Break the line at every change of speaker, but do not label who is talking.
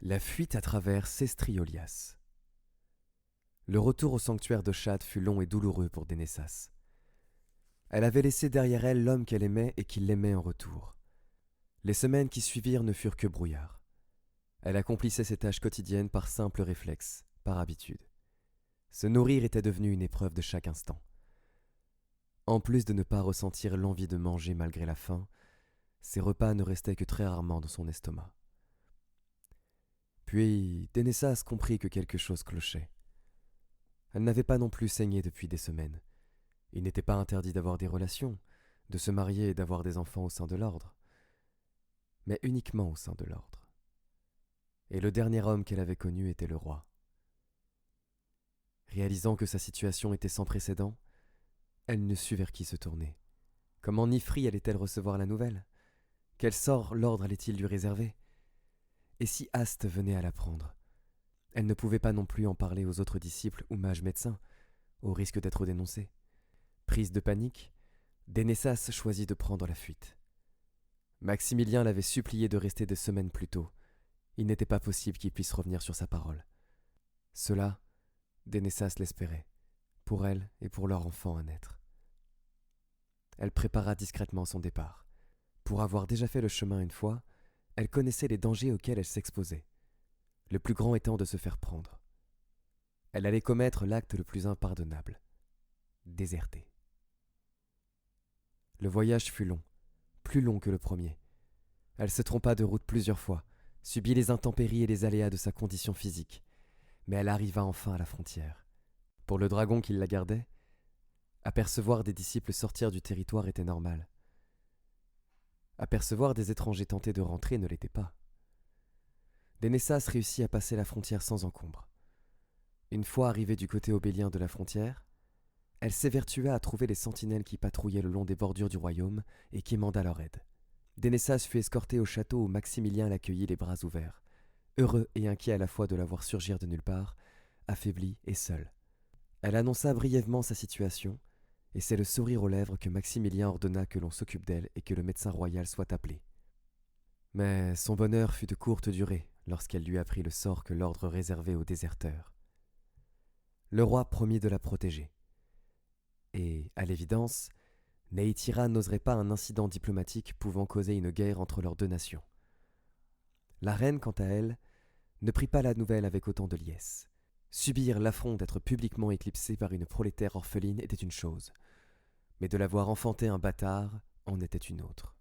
La fuite à travers Sestriolias. Le retour au sanctuaire de Chad fut long et douloureux pour Dénessas. Elle avait laissé derrière elle l'homme qu'elle aimait et qui l'aimait en retour. Les semaines qui suivirent ne furent que brouillard. Elle accomplissait ses tâches quotidiennes par simple réflexe, par habitude. Se nourrir était devenu une épreuve de chaque instant. En plus de ne pas ressentir l'envie de manger malgré la faim, ses repas ne restaient que très rarement dans son estomac. Puis Dénessas comprit que quelque chose clochait. Elle n'avait pas non plus saigné depuis des semaines. Il n'était pas interdit d'avoir des relations, de se marier et d'avoir des enfants au sein de l'ordre, mais uniquement au sein de l'ordre. Et le dernier homme qu'elle avait connu était le roi. Réalisant que sa situation était sans précédent, elle ne sut vers qui se tourner. Comment Nifri allait-elle recevoir la nouvelle? Quel sort l'ordre allait-il lui réserver? Et si Aste venait à l'apprendre? Elle ne pouvait pas non plus en parler aux autres disciples ou mages médecins, au risque d'être dénoncée. Prise de panique, Dénessas choisit de prendre la fuite. Maximilien l'avait supplié de rester des semaines plus tôt. Il n'était pas possible qu'il puisse revenir sur sa parole. Cela, Dénessas l'espérait, pour elle et pour leur enfant à naître. Elle prépara discrètement son départ. Pour avoir déjà fait le chemin une fois, elle connaissait les dangers auxquels elle s'exposait, le plus grand étant de se faire prendre. Elle allait commettre l'acte le plus impardonnable, déserter. Le voyage fut long, plus long que le premier. Elle se trompa de route plusieurs fois, subit les intempéries et les aléas de sa condition physique, mais elle arriva enfin à la frontière. Pour le dragon qui la gardait, apercevoir des disciples sortir du territoire était normal. Apercevoir des étrangers tenter de rentrer ne l'était pas. Dénessas réussit à passer la frontière sans encombre. Une fois arrivée du côté obélien de la frontière, elle s'évertua à trouver les sentinelles qui patrouillaient le long des bordures du royaume et qui manda leur aide. Dénessas fut escortée au château où Maximilien l'accueillit les bras ouverts, heureux et inquiet à la fois de la voir surgir de nulle part, affaiblie et seule. Elle annonça brièvement sa situation, et c'est le sourire aux lèvres que Maximilien ordonna que l'on s'occupe d'elle et que le médecin royal soit appelé. Mais son bonheur fut de courte durée lorsqu'elle lui apprit le sort que l'ordre réservait aux déserteurs. Le roi promit de la protéger. Et, à l'évidence, Neithira n'oserait pas un incident diplomatique pouvant causer une guerre entre leurs deux nations. La reine, quant à elle, ne prit pas la nouvelle avec autant de liesse. Subir l'affront d'être publiquement éclipsée par une prolétaire orpheline était une chose, mais de la voir enfanter un bâtard en était une autre.